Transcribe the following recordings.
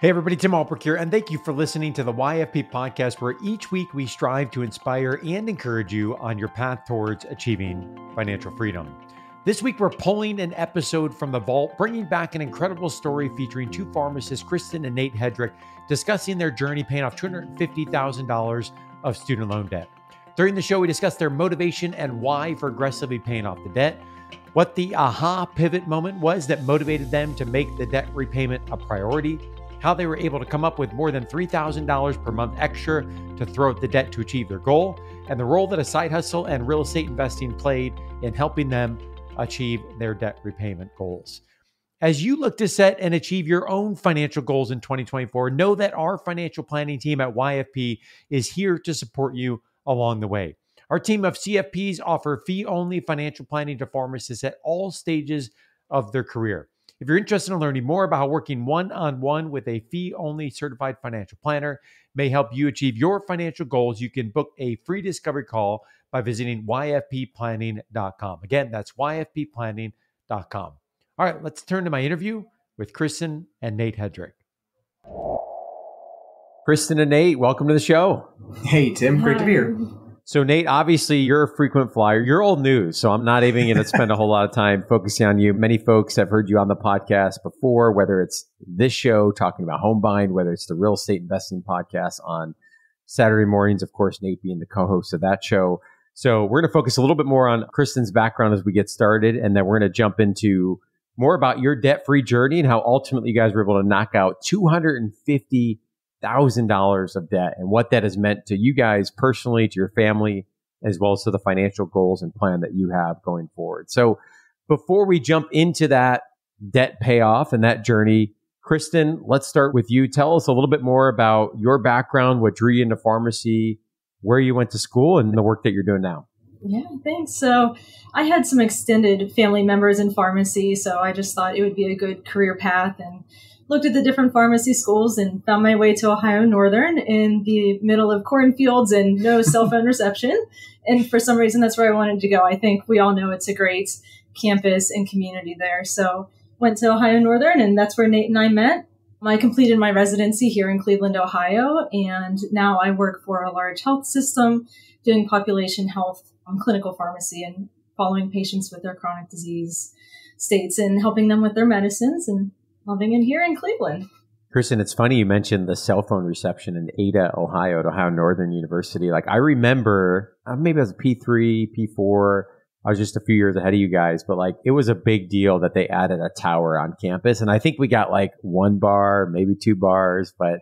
Hey everybody, Tim Ulbrich here, and thank you for listening to the YFP podcast, where each week we strive to inspire and encourage you on your path towards achieving financial freedom. This week we're pulling an episode from the vault, bringing back an incredible story featuring two pharmacists, Kristen and Nate Hedrick, discussing their journey paying off $250,000 of student loan debt. During the show, we discussed their motivation and why for aggressively paying off the debt, what the aha pivot moment was that motivated them to make the debt repayment a priority, how they were able to come up with more than $3,000 per month extra to throw at the debt to achieve their goal, and the role that a side hustle and real estate investing played in helping them achieve their debt repayment goals. As you look to set and achieve your own financial goals in 2024, know that our financial planning team at YFP is here to support you along the way. Our team of CFPs offer fee-only financial planning to pharmacists at all stages of their career. If you're interested in learning more about how working one-on-one with a fee-only certified financial planner may help you achieve your financial goals, you can book a free discovery call by visiting yfpplanning.com. Again, that's yfpplanning.com. All right, let's turn to my interview with Kristen and Nate Hedrick. Kristen and Nate, welcome to the show. Hey, Tim. Great to be here. So Nate, obviously you're a frequent flyer. You're old news, so I'm not even going to spend a whole lot of time focusing on you. Many folks have heard you on the podcast before, whether it's this show talking about home buying, whether it's the real estate investing podcast on Saturday mornings, of course, Nate being the co-host of that show. So we're going to focus a little bit more on Kristen's background as we get started, and then we're going to jump into more about your debt-free journey and how ultimately you guys were able to knock out $250,000 of debt and what that has meant to you guys personally, to your family, as well as to the financial goals and plan that you have going forward. So before we jump into that debt payoff and that journey, Kristen, let's start with you. Tell us a little bit more about your background, what drew you into pharmacy, where you went to school, and the work that you're doing now. Yeah, thanks. So I had some extended family members in pharmacy, so I just thought it would be a good career path and looked at the different pharmacy schools and found my way to Ohio Northern in the middle of cornfields and no cell phone reception. And for some reason, that's where I wanted to go. I think we all know it's a great campus and community there. So went to Ohio Northern, and that's where Nate and I met. I completed my residency here in Cleveland, Ohio, and now I work for a large health system doing population health clinical pharmacy and following patients with their chronic disease states and helping them with their medicines and loving it here in Cleveland. Kristen, it's funny you mentioned the cell phone reception in Ada, Ohio, at Ohio Northern University. Like I remember, maybe I was a P3, P4. I was just a few years ahead of you guys, but like it was a big deal that they added a tower on campus. And I think we got like one bar, maybe two bars, but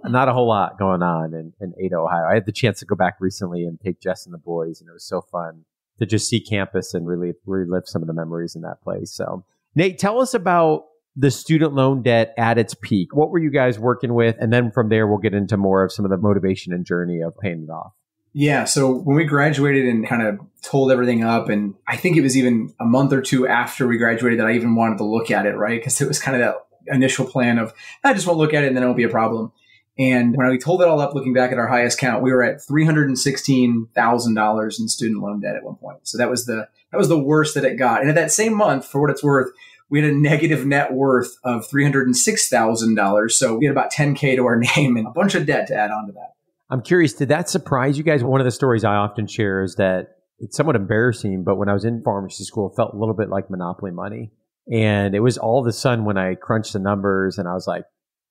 not a whole lot going on in Ada, Ohio. I had the chance to go back recently and take Jess and the boys, and it was so fun to just see campus and really relive some of the memories in that place. So Nate, tell us about the student loan debt at its peak. What were you guys working with? And then from there, we'll get into more of some of the motivation and journey of paying it off. Yeah. So when we graduated and kind of told everything up, and I think it was even a month or two after we graduated that I even wanted to look at it, right? Because it was kind of that initial plan of, I just won't look at it and then it won't be a problem. And when we told it all up, looking back at our highest count, we were at $316,000 in student loan debt at one point. So that was the worst that it got. And at that same month, for what it's worth, we had a negative net worth of $306,000. So we had about $10K to our name and a bunch of debt to add on to that. I'm curious, did that surprise you guys? One of the stories I often share is that it's somewhat embarrassing, but when I was in pharmacy school, it felt a little bit like Monopoly money. And it was all of a sudden when I crunched the numbers and I was like,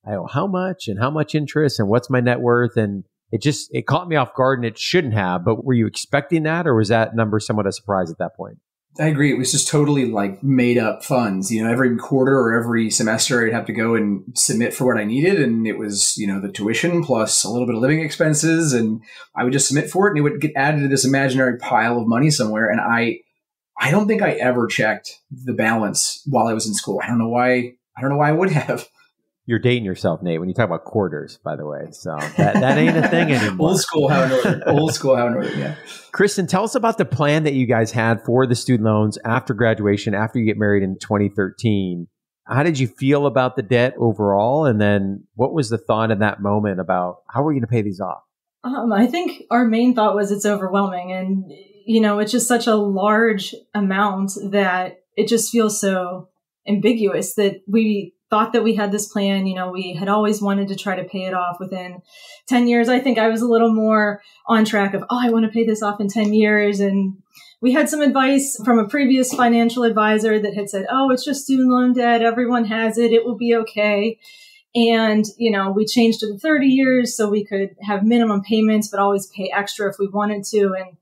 I owe how much and how much interest and what's my net worth? And it caught me off guard, and it shouldn't have. But were you expecting that, or was that number somewhat a surprise at that point? I agree. It was just totally like made up funds. Every quarter or every semester I'd have to go and submit for what I needed. And it was, the tuition plus a little bit of living expenses. And I would just submit for it and it would get added to this imaginary pile of money somewhere. And I don't think I ever checked the balance while I was in school. I don't know why I would have. You're dating yourself, Nate, when you talk about quarters, by the way. So that ain't a thing anymore. Old school Ohio Northern, yeah. Kristen, tell us about the plan that you guys had for the student loans after graduation, after you get married in 2013. How did you feel about the debt overall? And then what was the thought in that moment about how are we going to pay these off? I think our main thought was it's overwhelming. And, it's just such a large amount that it just feels so ambiguous that we thought that we had this plan. We had always wanted to try to pay it off within 10 years. I think I was a little more on track of, I want to pay this off in 10 years. And we had some advice from a previous financial advisor that had said, it's just student loan debt. Everyone has it. It will be okay. And, we changed it to 30 years so we could have minimum payments, but always pay extra if we wanted to. And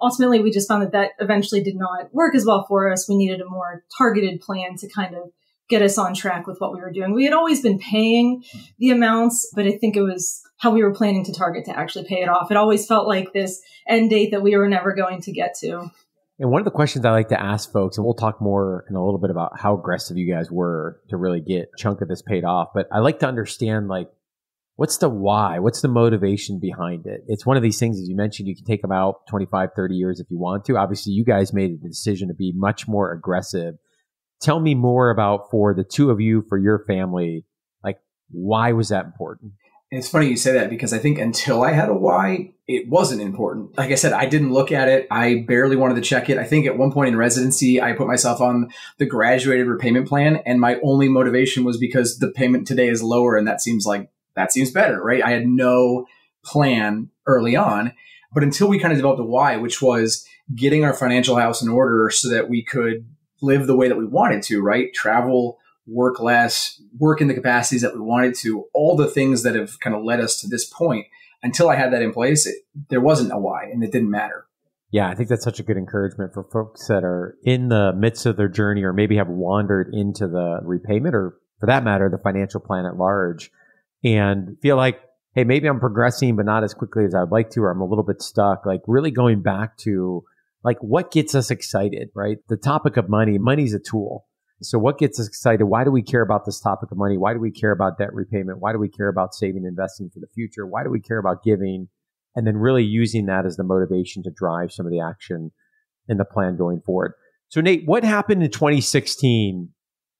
ultimately, we just found that eventually did not work as well for us. We needed a more targeted plan to kind of get us on track with what we were doing. We had always been paying the amounts, but I think it was how we were planning to target to actually pay it off. It always felt like this end date that we were never going to get to. And one of the questions I like to ask folks, and we'll talk more in a little bit about how aggressive you guys were to really get a chunk of this paid off, but I like to understand, what's the why? What's the motivation behind it? It's one of these things, as you mentioned, you can take them out 25, 30 years if you want to. Obviously, you guys made the decision to be much more aggressive. Tell me more about, for the two of you, for your family, why was that important? And it's funny you say that, because I think until I had a why, it wasn't important. Like I said, I didn't look at it. I barely wanted to check it. I think at one point in residency, I put myself on the graduated repayment plan, and my only motivation was because the payment today is lower, and that seems better, right? I had no plan early on, but until we kind of developed a why, which was getting our financial house in order so that we could live the way that we wanted to, right? Travel, work less, work in the capacities that we wanted to, all the things that have kind of led us to this point. Until I had that in place, there wasn't a why, and it didn't matter. Yeah, I think that's such a good encouragement for folks that are in the midst of their journey, or maybe have wandered into the repayment, or for that matter, the financial plan at large, and feel like, hey, maybe I'm progressing, but not as quickly as I'd like to, or I'm a little bit stuck. Really going back to what gets us excited, right? The topic of money's a tool. So what gets us excited? Why do we care about this topic of money? Why do we care about debt repayment? Why do we care about saving and investing for the future? Why do we care about giving? And then really using that as the motivation to drive some of the action in the plan going forward. So Nate, what happened in 2016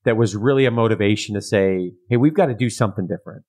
that was really a motivation to say, hey, we've got to do something different?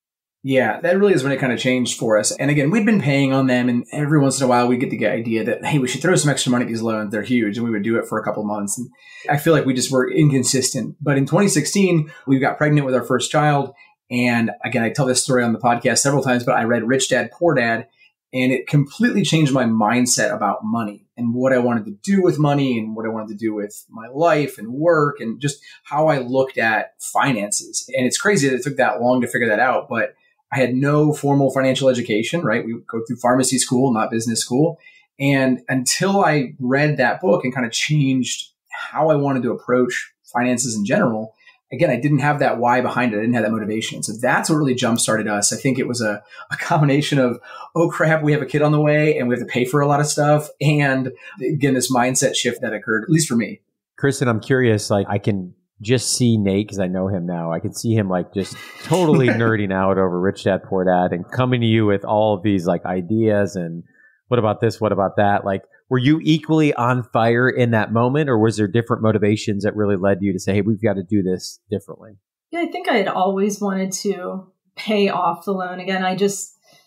Yeah, that really is when it kind of changed for us. And again, we'd been paying on them, and every once in a while we get the idea that, hey, we should throw some extra money at these loans. They're huge. And we would do it for a couple of months. And I feel like we just were inconsistent. But in 2016, we got pregnant with our first child. And again, I tell this story on the podcast several times, but I read Rich Dad, Poor Dad, and it completely changed my mindset about money and what I wanted to do with money and what I wanted to do with my life and work and just how I looked at finances. And it's crazy that it took that long to figure that out, but I had no formal financial education, right? We would go through pharmacy school, not business school. And until I read that book and kind of changed how I wanted to approach finances in general, again, I didn't have that why behind it. I didn't have that motivation. So that's what really jump-started us. I think it was a combination of, oh crap, we have a kid on the way and we have to pay for a lot of stuff. And again, this mindset shift that occurred, at least for me. Kristen, I'm curious, I can just see Nate, because I know him now. I can see him just totally nerding out over Rich Dad, Poor Dad and coming to you with all of these ideas and what about this? What about that? Were you equally on fire in that moment, or was there different motivations that really led you to say, hey, we've got to do this differently? Yeah, I think I had always wanted to pay off the loan. Again,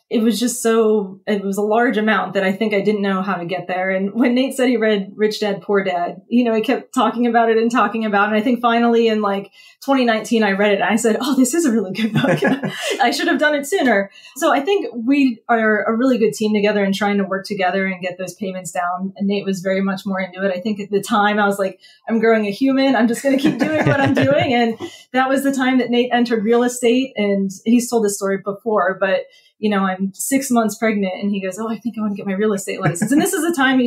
it was a large amount that I think I didn't know how to get there. And when Nate said he read Rich Dad, Poor Dad, he kept talking about it. And I think finally in 2019, I read it and I said, oh, this is a really good book. I should have done it sooner. So I think we are a really good team together and trying to work together and get those payments down. And Nate was very much more into it. I think at the time I was like, I'm growing a human. I'm just going to keep doing what I'm doing. And that was the time that Nate entered real estate. And he's told this story before, but I'm 6 months pregnant and he goes, oh, I think I want to get my real estate license. And this is the time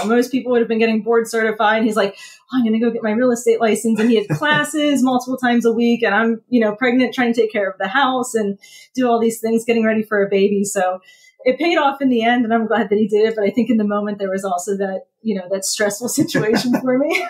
most people would have been getting board certified. And he's like, oh, I'm going to go get my real estate license. And he had classes multiple times a week. And I'm, pregnant, trying to take care of the house and do all these things, getting ready for a baby. So it paid off in the end and I'm glad that he did it. But I think in the moment there was also that, that stressful situation for me.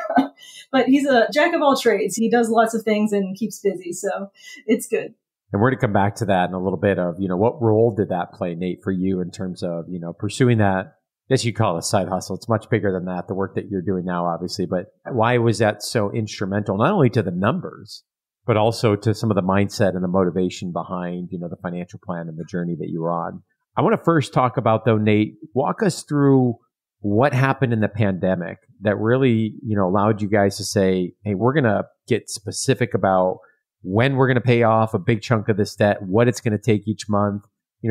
But he's a jack of all trades. He does lots of things and keeps busy. So it's good. And we're going to come back to that in a little bit of, what role did that play, Nate, for you in terms of, pursuing that, I guess you call it a side hustle. It's much bigger than that, the work that you're doing now, obviously. But why was that so instrumental, not only to the numbers, but also to some of the mindset and the motivation behind, the financial plan and the journey that you were on? I want to first talk about, though, Nate, walk us through what happened in the pandemic that really, allowed you guys to say, hey, we're going to get specific about when we're going to pay off a big chunk of this debt, what it's going to take each month.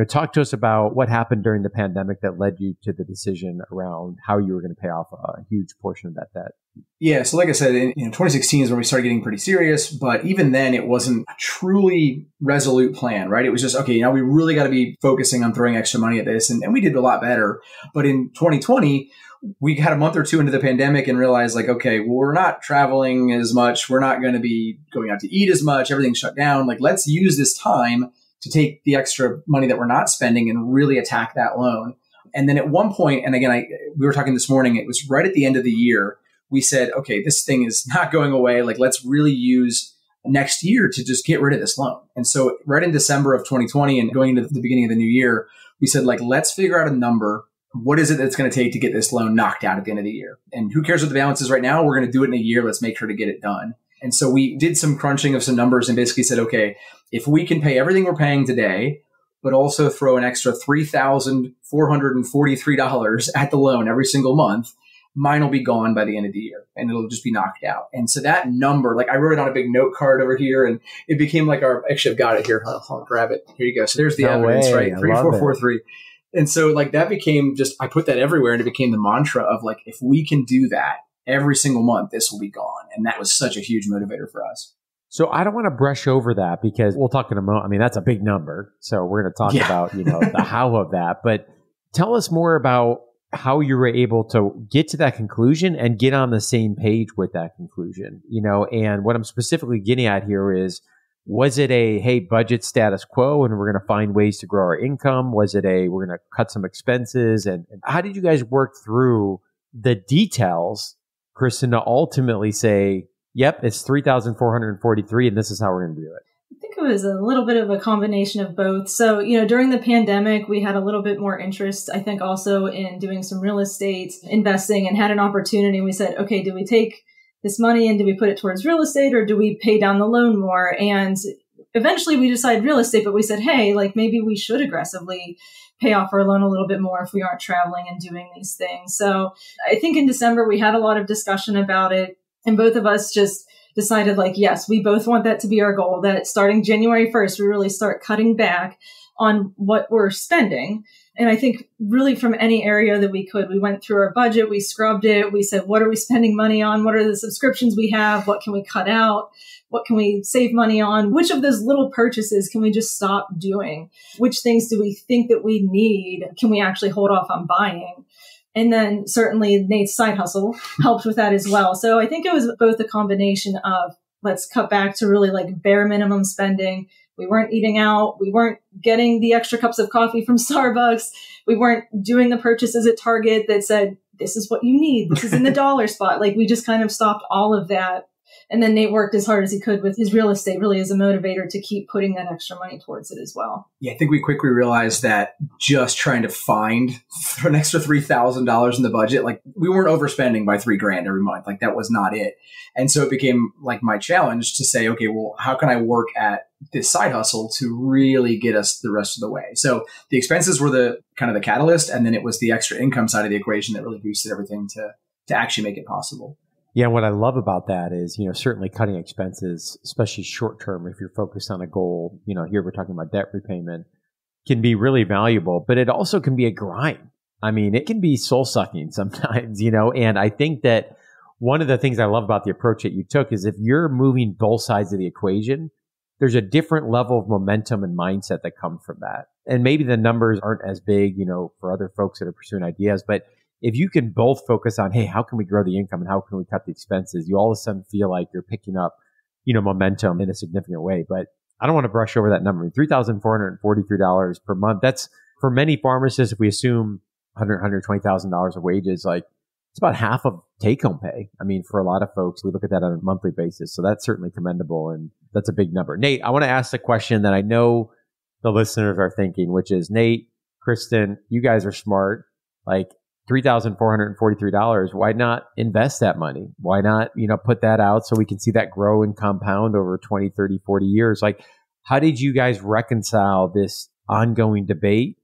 Talk to us about what happened during the pandemic that led you to the decision around how you were going to pay off a huge portion of that debt. Yeah. So like I said, in 2016 is when we started getting pretty serious, but even then it wasn't a truly resolute plan, right? It was just, okay, we really got to be focusing on throwing extra money at this. And we did a lot better. But in 2020, we had a month or two into the pandemic and realized like, okay, well, we're not traveling as much. We're not going to be going out to eat as much. Everything's shut down. Like, let's use this time to take the extra money that we're not spending and really attack that loan. And then at one point, and again, we were talking this morning, it was right at the end of the year, we said, okay, this thing is not going away. Like, let's really use next year to just get rid of this loan. And so right in December of 2020 and going into the beginning of the new year, we said, like, let's figure out a number. What is it that's going to take to get this loan knocked out at the end of the year? And who cares what the balance is right now? We're going to do it in a year. Let's make sure to get it done. And so we did some crunching of some numbers and basically said, okay, if we can pay everything we're paying today, but also throw an extra $3,443 at the loan every single month, mine will be gone by the end of the year and it'll just be knocked out. And so that number, like I wrote it on a big note card over here and it became like actually I've got it here. I'll grab it. Here you go. So there's the evidence, right? 3443. And so like that became I put that everywhere and it became the mantra of like, if we can do that every single month, this will be gone. And that was such a huge motivator for us. So I don't want to brush over that because we'll talk in a moment. I mean, that's a big number. So we're going to talk about, the how of that. But tell us more about how you were able to get to that conclusion and get on the same page with that conclusion, and what I'm specifically getting at here is, was it hey, budget status quo and we're going to find ways to grow our income? Was it we're going to cut some expenses? And how did you guys work through the details, Kristen, to ultimately say, yep, it's 3,443 and this is how we're going to do it? I think it was a little bit of a combination of both. So, during the pandemic, we had a little bit more interest, I think, also in doing some real estate investing and had an opportunity. We said, okay, do we take this money and do we put it towards real estate or do we pay down the loan more? And eventually we decided real estate, but we said, hey, like maybe we should aggressively pay off our loan a little bit more if we aren't traveling and doing these things. So I think in December, we had a lot of discussion about it and both of us just decided like, yes, we both want that to be our goal, that starting January 1st, we really start cutting back on what we're spending. And I think really from any area that we could, we went through our budget, we scrubbed it. We said, what are we spending money on? What are the subscriptions we have? What can we cut out? What can we save money on? Which of those little purchases can we just stop doing? Which things do we think that we need? Can we actually hold off on buying? And then certainly Nate's side hustle helped with that as well. So I think it was both a combination of let's cut back to really like bare minimum spending. We weren't eating out. We weren't getting the extra cups of coffee from Starbucks. We weren't doing the purchases at Target that said, this is what you need. This is in the dollar spot. Like we just kind of stopped all of that. And then Nate worked as hard as he could with his real estate really as a motivator to keep putting that extra money towards it as well. Yeah, I think we quickly realized that just trying to find an extra $3,000 in the budget, like we weren't overspending by $3,000 every month. Like that was not it. And so it became like my challenge to say, okay, well, how can I work at this side hustle to really get us the rest of the way? So the expenses were the kind of the catalyst. And then it was the extra income side of the equation that really boosted everything to actually make it possible. Yeah, what I love about that is, certainly cutting expenses, especially short term, if you're focused on a goal, here we're talking about debt repayment, can be really valuable, but it also can be a grind. I mean, it can be soul sucking sometimes, and I think that one of the things I love about the approach that you took is if you're moving both sides of the equation, there's a different level of momentum and mindset that comes from that. And maybe the numbers aren't as big, for other folks that are pursuing ideas, but if you can both focus on, hey, how can we grow the income and how can we cut the expenses, you all of a sudden feel like you're picking up, momentum in a significant way. But I don't want to brush over that number. $3,443 per month. That's for many pharmacists, if we assume $120,000 of wages, like it's about half of take-home pay. I mean, for a lot of folks, we look at that on a monthly basis. So that's certainly commendable. And that's a big number. Nate, I want to ask the question that I know the listeners are thinking, which is, Nate, Kristen, you guys are smart. Like, $3,443. Why not invest that money? Why not, put that out so we can see that grow and compound over 20, 30, 40 years? Like, how did you guys reconcile this ongoing debate,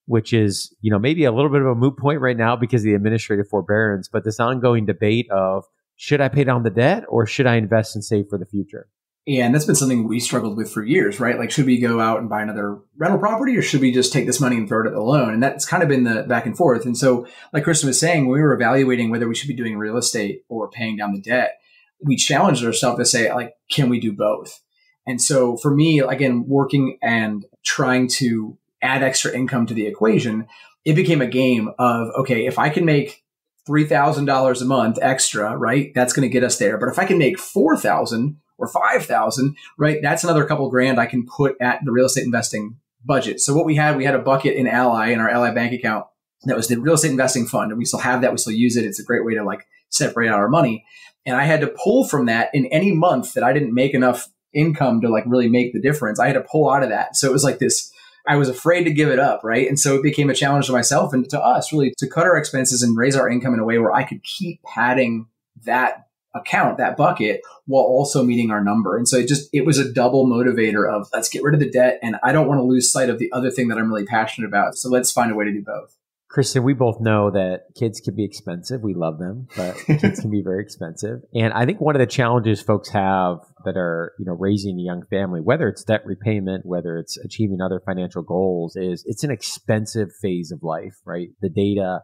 which is, maybe a little bit of a moot point right now because of the administrative forbearance, but this ongoing debate of should I pay down the debt or should I invest and save for the future? And that's been something we struggled with for years, right? Like, should we go out and buy another rental property, or should we just take this money and throw it at the loan? And that's kind of been the back and forth. And so, like Kristen was saying, when we were evaluating whether we should be doing real estate or paying down the debt, we challenged ourselves to say, like, can we do both? And so for me, again, working and trying to add extra income to the equation, it became a game of, okay, if I can make $3,000 a month extra, right, that's going to get us there. But if I can make $4,000 or $5,000, right, that's another couple grand I can put at the real estate investing budget. So what we had a bucket in Ally, in our Ally bank account, that was the real estate investing fund. And we still have that. We still use it. It's a great way to like separate out our money. And I had to pull from that in any month that I didn't make enough income to like really make the difference. I had to pull out of that. So it was like this, I was afraid to give it up, right? And so it became a challenge to myself and to us really to cut our expenses and raise our income in a way where I could keep padding that account, that bucket, while also meeting our number. And so it was a double motivator of let's get rid of the debt. And I don't want to lose sight of the other thing that I'm really passionate about. So let's find a way to do both. Kristen, we both know that kids can be expensive. We love them, but kids can be very expensive. And I think one of the challenges folks have that are, raising a young family, whether it's debt repayment, whether it's achieving other financial goals, is it's an expensive phase of life, right? The data,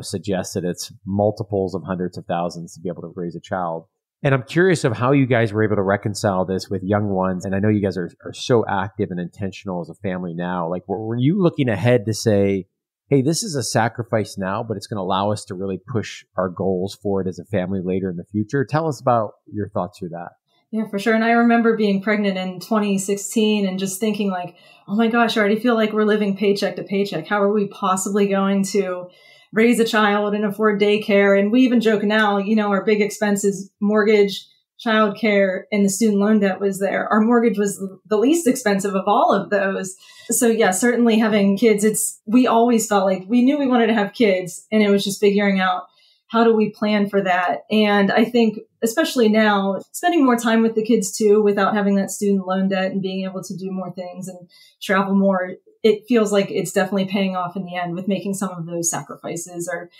suggests that it's multiples of hundreds of thousands to be able to raise a child. And I'm curious of how you guys were able to reconcile this with young ones. And I know you guys are so active and intentional as a family now. Like, were you looking ahead to say, hey, this is a sacrifice now, but it's going to allow us to really push our goals forward as a family later in the future? Tell us about your thoughts through that. Yeah, for sure. And I remember being pregnant in 2016 and just thinking like, oh my gosh, I already feel like we're living paycheck to paycheck. How are we possibly going to raise a child and afford daycare? And we even joke now, our big expenses, mortgage, childcare, and the student loan debt was there. Our mortgage was the least expensive of all of those. So yeah, certainly having kids, we always felt like we knew we wanted to have kids, and it was just figuring out how do we plan for that. And I think especially now, spending more time with the kids too, without having that student loan debt and being able to do more things and travel more, it feels like it's definitely paying off in the end with making some of those sacrifices or,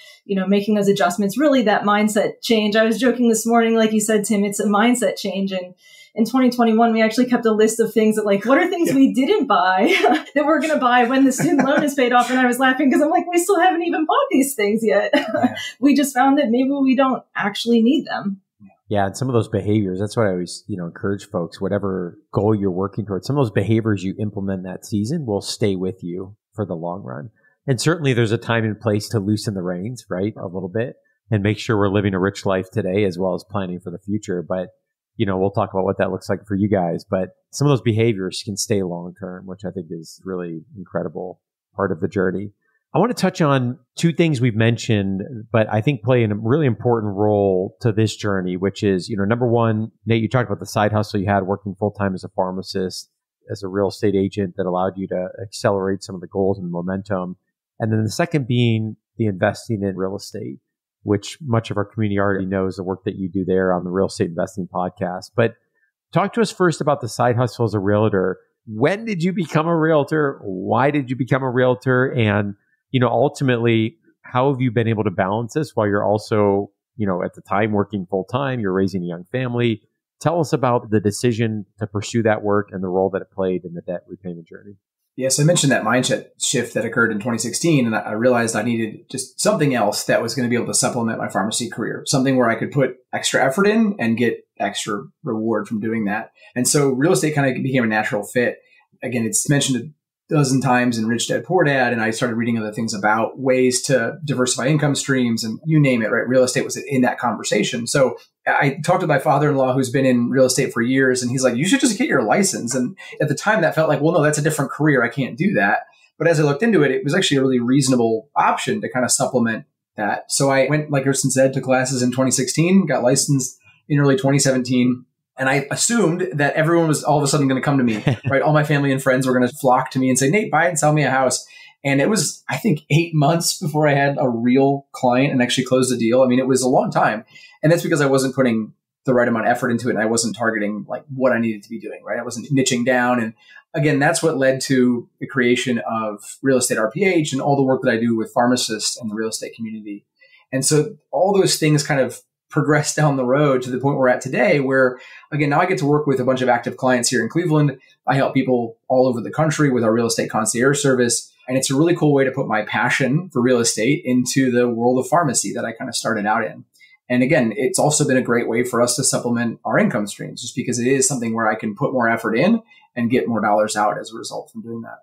making those adjustments, really that mindset change. I was joking this morning, like you said, Tim, it's a mindset change. And in 2021, we actually kept a list of things that what are things we didn't buy that we're going to buy when the student loan is paid off? And I was laughing because I'm like, we still haven't even bought these things yet. Yeah. We just found that maybe we don't actually need them. Yeah, and some of those behaviors, that's why I always, encourage folks, whatever goal you're working towards, some of those behaviors you implement that season will stay with you for the long run. And certainly there's a time and place to loosen the reins, right, a little bit and make sure we're living a rich life today as well as planning for the future. But, we'll talk about what that looks like for you guys. But some of those behaviors can stay long term, which I think is really incredible part of the journey. I want to touch on two things we've mentioned, but I think play a really important role to this journey, which is, number one, Nate, you talked about the side hustle you had working full-time as a pharmacist, as a real estate agent that allowed you to accelerate some of the goals and momentum. And then the second being the investing in real estate, which much of our community already knows the work that you do there on the Real Estate Investing Podcast. But talk to us first about the side hustle as a realtor. When did you become a realtor? Why did you become a realtor? And ultimately, how have you been able to balance this while you're also, at the time working full time, you're raising a young family? Tell us about the decision to pursue that work and the role that it played in the debt repayment journey. Yes, I mentioned that mindset shift that occurred in 2016, and I realized I needed just something else that was going to be able to supplement my pharmacy career, something where I could put extra effort in and get extra reward from doing that. And so real estate kind of became a natural fit. Again, it's mentioned dozen times in Rich Dad Poor Dad, and I started reading other things about ways to diversify income streams and you name it, right? Real estate was in that conversation. So I talked to my father-in-law who's been in real estate for years, and he's like, you should just get your license. And at the time that felt like, well, no, that's a different career. I can't do that. But as I looked into it, it was actually a really reasonable option to kind of supplement that. So I went, like Kristen said, to classes in 2016, got licensed in early 2017. And I assumed that everyone was all of a sudden going to come to me, right? All my family and friends were going to flock to me and say, Nate, buy and sell me a house. And it was, I think, 8 months before I had a real client and actually closed the deal. I mean, it was a long time. And that's because I wasn't putting the right amount of effort into it. And I wasn't targeting like what I needed to be doing, right? I wasn't niching down. And again, that's what led to the creation of Real Estate RPH and all the work that I do with pharmacists and the real estate community. And so all those things kind of progressed down the road to the point we're at today, where, again, now I get to work with a bunch of active clients here in Cleveland. I help people all over the country with our real estate concierge service. And it's a really cool way to put my passion for real estate into the world of pharmacy that I kind of started out in. And again, it's also been a great way for us to supplement our income streams, just because it is something where I can put more effort in and get more dollars out as a result from doing that.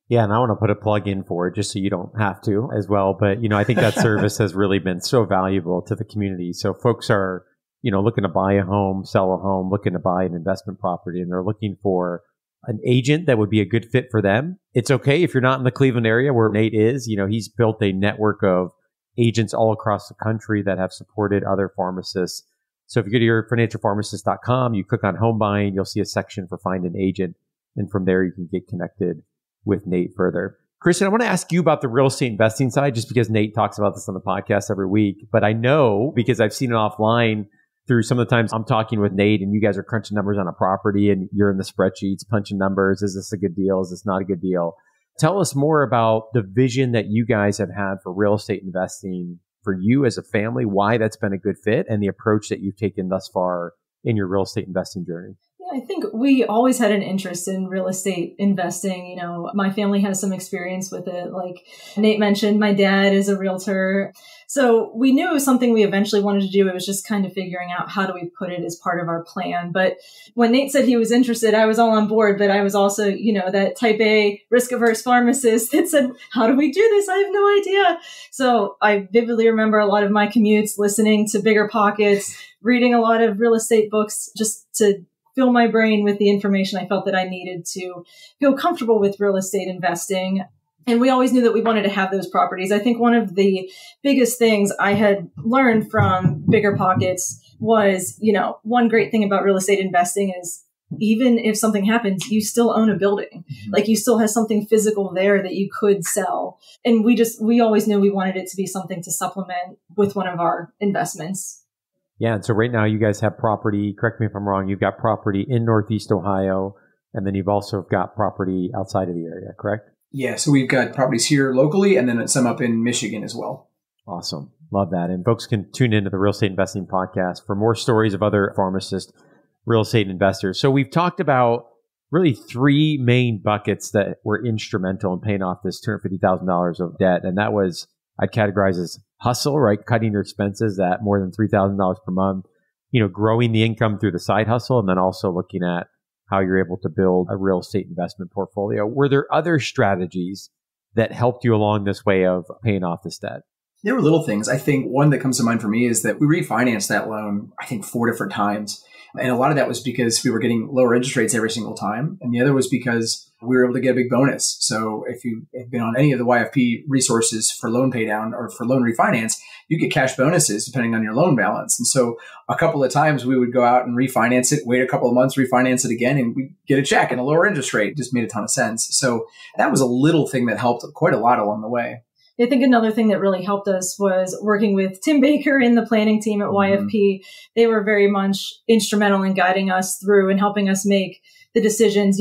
Yeah, and I want to put a plug in for it just so you don't have to as well. But, I think that service has really been so valuable to the community. So folks are, looking to buy a home, sell a home, looking to buy an investment property, and they're looking for an agent that would be a good fit for them. It's okay if you're not in the Cleveland area where Nate is. He's built a network of agents all across the country that have supported other pharmacists. So if you go to your financialpharmacist.com, you click on home buying, you'll see a section for find an agent. And from there, you can get connected with Nate further. Kristen, I want to ask you about the real estate investing side, just because Nate talks about this on the podcast every week. But I know, because I've seen it offline through some of the times I'm talking with Nate and you guys are crunching numbers on a property and you're in the spreadsheets punching numbers. Is this a good deal? Is this not a good deal? Tell us more about the vision that you guys have had for real estate investing for you as a family, why that's been a good fit, and the approach that you've taken thus far in your real estate investing journey. I think we always had an interest in real estate investing. My family has some experience with it. Like Nate mentioned, my dad is a realtor. So we knew it was something we eventually wanted to do. It was just kind of figuring out how do we put it as part of our plan. But when Nate said he was interested, I was all on board. But I was also, that type A risk-averse pharmacist that said, how do we do this? I have no idea. So I vividly remember a lot of my commutes listening to Bigger Pockets, reading a lot of real estate books just to fill my brain with the information I felt that I needed to feel comfortable with real estate investing. And we always knew that we wanted to have those properties. I think one of the biggest things I had learned from Bigger Pockets was, one great thing about real estate investing is even if something happens, you still own a building. Like you still have something physical there that you could sell. And we always knew we wanted it to be something to supplement with one of our investments. Yeah. And so right now you guys have property, correct me if I'm wrong, you've got property in Northeast Ohio, and then you've also got property outside of the area, correct? Yeah. So we've got properties here locally and then some up in Michigan as well. Awesome. Love that. And folks can tune into the Real Estate Investing Podcast for more stories of other pharmacist real estate investors. So we've talked about really three main buckets that were instrumental in paying off this $250,000 of debt. And that was, I'd categorize as hustle, right? Cutting your expenses at more than $3,000 per month, growing the income through the side hustle, and then also looking at how you're able to build a real estate investment portfolio. Were there other strategies that helped you along this way of paying off this debt? There were little things. I think one that comes to mind for me is that we refinanced that loan, I think 4 different times. And a lot of that was because we were getting lower interest rates every single time. And the other was because we were able to get a big bonus. So if you have been on any of the YFP resources for loan pay down or for loan refinance, you get cash bonuses depending on your loan balance. And so a couple of times we would go out and refinance it, wait a couple of months, refinance it again, and we get a check and a lower interest rate. It just made a ton of sense. So that was a little thing that helped quite a lot along the way. I think another thing that really helped us was working with Tim Baker and the planning team at YFP. They were very much instrumental in guiding us through and helping us make the decisions.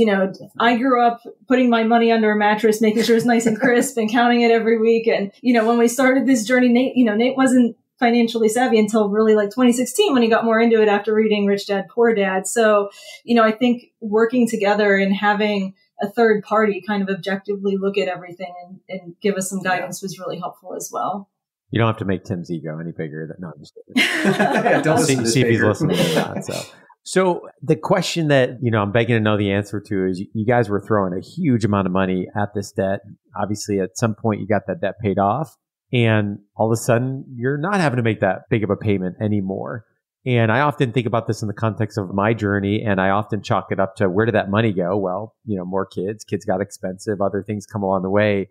I grew up putting my money under a mattress, making sure it was nice and crisp and counting it every week. And, when we started this journey, Nate wasn't financially savvy until really like 2016 when he got more into it after reading Rich Dad, Poor Dad. So, I think working together and having a third party kind of objectively look at everything and give us some guidance was really helpful as well. You don't have to make Tim's ego any bigger. No, I'm just kidding. Don't see if he's listening to that. So the question that, I'm begging to know the answer to is you guys were throwing a huge amount of money at this debt. Obviously, at some point you got that debt paid off and all of a sudden you're not having to make that big of a payment anymore. And I often think about this in the context of my journey, and I often chalk it up to where did that money go? Well, more kids got expensive, other things come along the way.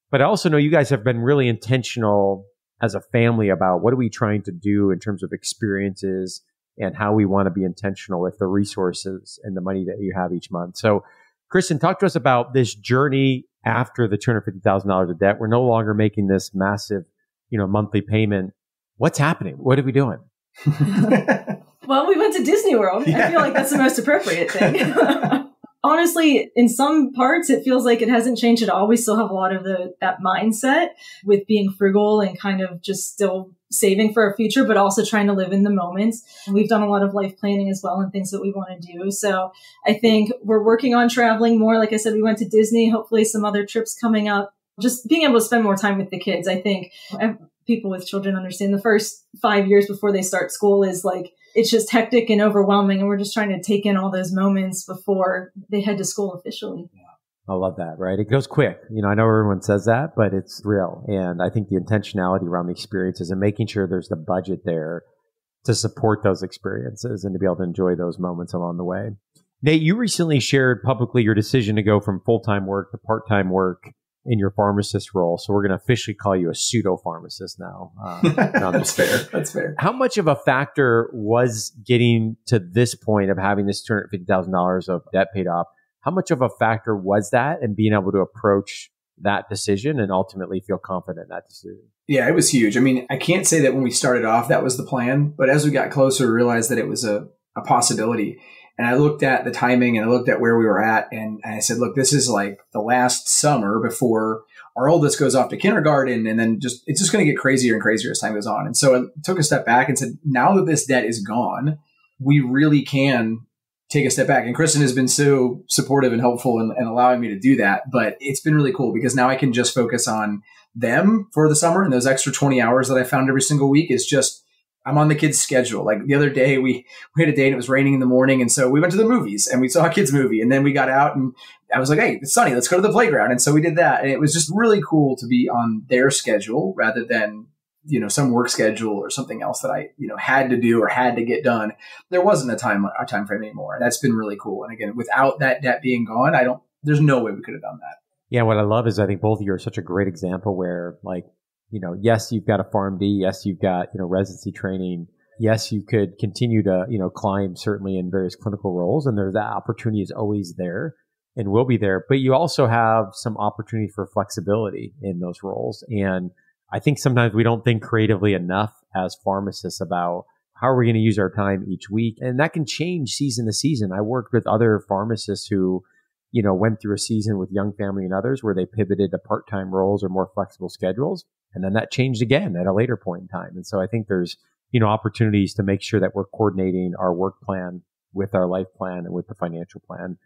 But I also know you guys have been really intentional as a family about what are we trying to do in terms of experiences and how we want to be intentional with the resources and the money that you have each month. So Kristen, talk to us about this journey after the $250,000 of debt. We're no longer making this massive, monthly payment. What's happening? What are we doing? Well, we went to Disney World. Yeah. I feel like that's the most appropriate thing. honestly, in some parts, it feels like it hasn't changed at all. We still have a lot of that mindset with being frugal and kind of just still saving for our future, but also trying to live in the moment. We've done a lot of life planning as well and things that we want to do. So I think we're working on traveling more. Like I said, we went to Disney, hopefully some other trips coming up. Just being able to spend more time with the kids. I think people with children understand the first 5 years before they start school is like, it's just hectic and overwhelming. And we're just trying to take in all those moments before they head to school officially. I love that, right? It goes quick. I know everyone says that, but it's real. And I think the intentionality around the experiences and making sure there's the budget there to support those experiences and to be able to enjoy those moments along the way. Nate, you recently shared publicly your decision to go from full-time work to part-time work in your pharmacist role. So we're going to officially call you a pseudo-pharmacist now. That's fair. That's fair. How much of a factor was getting to this point of having this $250,000 of debt paid off? How much of a factor was that and being able to approach that decision and ultimately feel confident in that decision? Yeah, it was huge. I mean, I can't say that when we started off, that was the plan, but as we got closer, we realized that it was a possibility. And I looked at the timing and I looked at where we were at and I said, look, this is like the last summer before our oldest goes off to kindergarten. And then it's just going to get crazier and crazier as time goes on. And so I took a step back and said, now that this debt is gone, we really can take a step back. And Kristen has been so supportive and helpful and allowing me to do that. But it's been really cool because now I can just focus on them for the summer. And those extra 20 hours that I found every single week is just, I'm on the kids' schedule. Like the other day, we had a day and it was raining in the morning. And so we went to the movies and we saw a kids movie. And then we got out and I was like, hey, it's sunny. Let's go to the playground. And so we did that. And it was just really cool to be on their schedule rather than some work schedule or something else that I, had to do or had to get done. There wasn't a time frame anymore. And that's been really cool. And again, without that debt being gone, there's no way we could have done that. Yeah. What I love is I think both of you are such a great example where yes, you've got a PharmD. Yes, you've got, residency training. Yes, you could continue to, climb certainly in various clinical roles. And there's that opportunity is always there and will be there. But you also have some opportunity for flexibility in those roles. And I think sometimes we don't think creatively enough as pharmacists about how are we going to use our time each week. And that can change season to season. I worked with other pharmacists who, went through a season with young family and others where they pivoted to part-time roles or more flexible schedules. And then that changed again at a later point in time. And so I think there's, opportunities to make sure that we're coordinating our work plan with our life plan and with the financial plan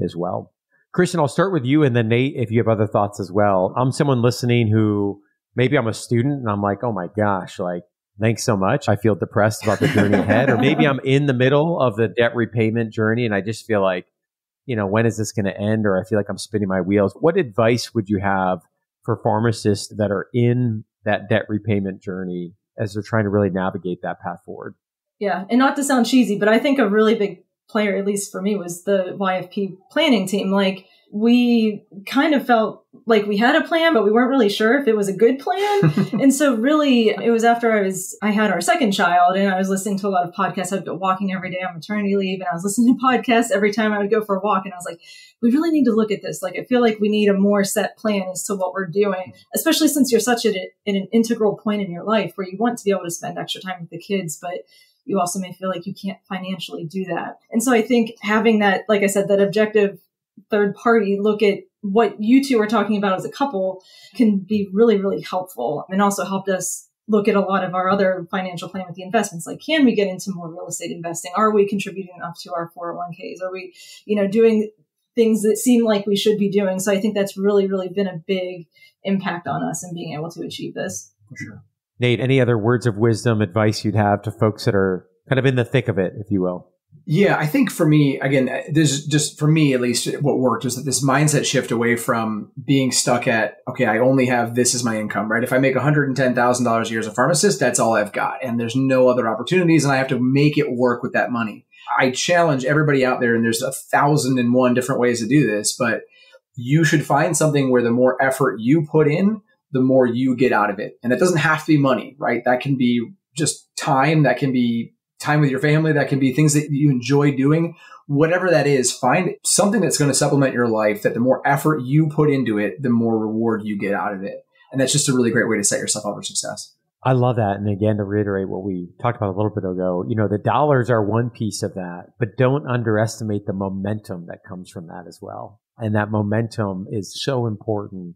as well. Kristen, I'll start with you and then Nate, if you have other thoughts as well. I'm someone listening who maybe I'm a student and I'm like, oh my gosh, thanks so much. I feel depressed about the journey ahead. Or maybe I'm in the middle of the debt repayment journey and I just feel like, when is this going to end? Or I feel like I'm spinning my wheels. What advice would you have for pharmacists that are in that debt repayment journey as they're trying to really navigate that path forward? Yeah. And not to sound cheesy, but I think a really big player, at least for me, was the YFP planning team. We kind of felt like we had a plan, but we weren't really sure if it was a good plan. And so really it was after I had our second child and I was listening to a lot of podcasts. I'd go walking every day on maternity leave and I was listening to podcasts every time I would go for a walk. And I was like, we really need to look at this. I feel like we need a more set plan as to what we're doing, especially since you're such in an integral point in your life where you want to be able to spend extra time with the kids, but you also may feel like you can't financially do that. And so I think having that, like I said, that objective third party look at what you two are talking about as a couple can be really, really helpful and also helped us look at a lot of our other financial plan with the investments. Can we get into more real estate investing? Are we contributing enough to our 401ks? Are we, doing things that seem like we should be doing? So I think that's really, really been a big impact on us in being able to achieve this. For sure. Nate, any other words of wisdom, advice you'd have to folks that are kind of in the thick of it, if you will? Yeah, I think for me, again, there's just for me, at least what worked was that this mindset shift away from being stuck at, okay, I only have this as my income, right? If I make $110,000 a year as a pharmacist, that's all I've got. And there's no other opportunities and I have to make it work with that money. I challenge everybody out there, and there's 1,001 different ways to do this, but you should find something where the more effort you put in, the more you get out of it. And that doesn't have to be money, right? That can be just time. That can be time with your family. That can be things that you enjoy doing. Whatever that is, find something that's going to supplement your life, that the more effort you put into it, the more reward you get out of it. And that's just a really great way to set yourself up for success. I love that. And again, to reiterate what we talked about a little bit ago, the dollars are one piece of that, but don't underestimate the momentum that comes from that as well. And that momentum is so important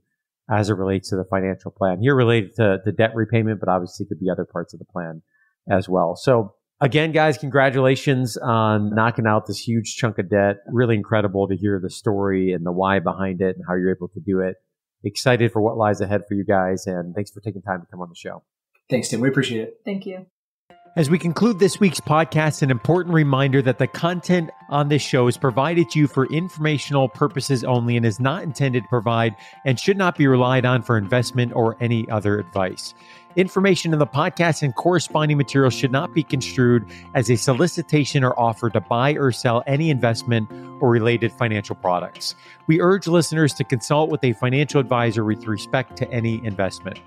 as it relates to the financial plan. Here related to the debt repayment, but obviously could be other parts of the plan as well. So again, guys, congratulations on knocking out this huge chunk of debt. Really incredible to hear the story and the why behind it and how you're able to do it. Excited for what lies ahead for you guys. And thanks for taking time to come on the show. Thanks, Tim. We appreciate it. Thank you. As we conclude this week's podcast, an important reminder that the content on this show is provided to you for informational purposes only and is not intended to provide and should not be relied on for investment or any other advice. Information in the podcast and corresponding materials should not be construed as a solicitation or offer to buy or sell any investment or related financial products. We urge listeners to consult with a financial advisor with respect to any investment.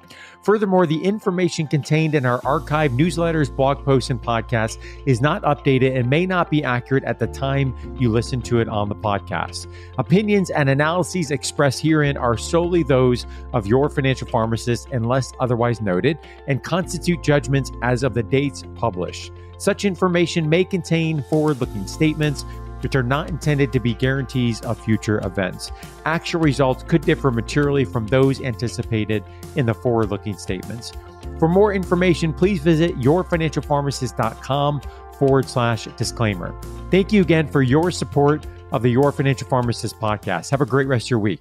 Furthermore, the information contained in our archived newsletters, blog posts, and podcasts is not updated and may not be accurate at the time you listen to it on the podcast. Opinions and analyses expressed herein are solely those of your financial pharmacist unless otherwise noted, and constitute judgments as of the dates published. Such information may contain forward-looking statements which are not intended to be guarantees of future events. Actual results could differ materially from those anticipated in the forward-looking statements. For more information, please visit yourfinancialpharmacist.com/disclaimer. Thank you again for your support of the Your Financial Pharmacist podcast. Have a great rest of your week.